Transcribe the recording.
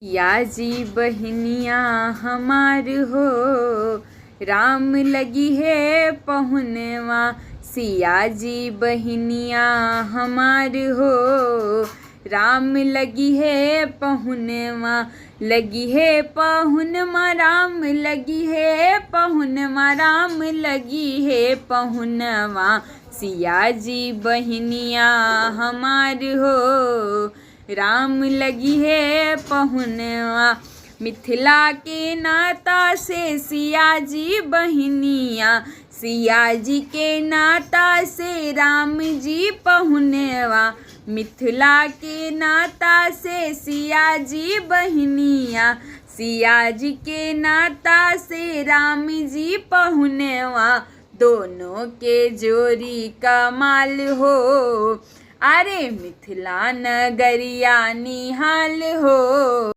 या जी बहनिया हमार हो, राम लगी है पहुनवा। सिया जी बहनिया हमार हो, राम लगी है पहुनवा। लगी है पहुनवा राम लगी है पहुनवा, राम लगी है पहुनवा। सिया जी बहनिया हमार हो, राम लगी है पहुनवा। मिथिला के नाता से सिया जी बहनिया, सिया जी के नाता से राम जी पहुनवा। मिथिला के नाता से सिया जी बहनिया, सिया जी के नाता से राम जी पहुनवा। दोनों के जोड़ी कमाल हो, अरे मिथिला नगरिया निहाल हो।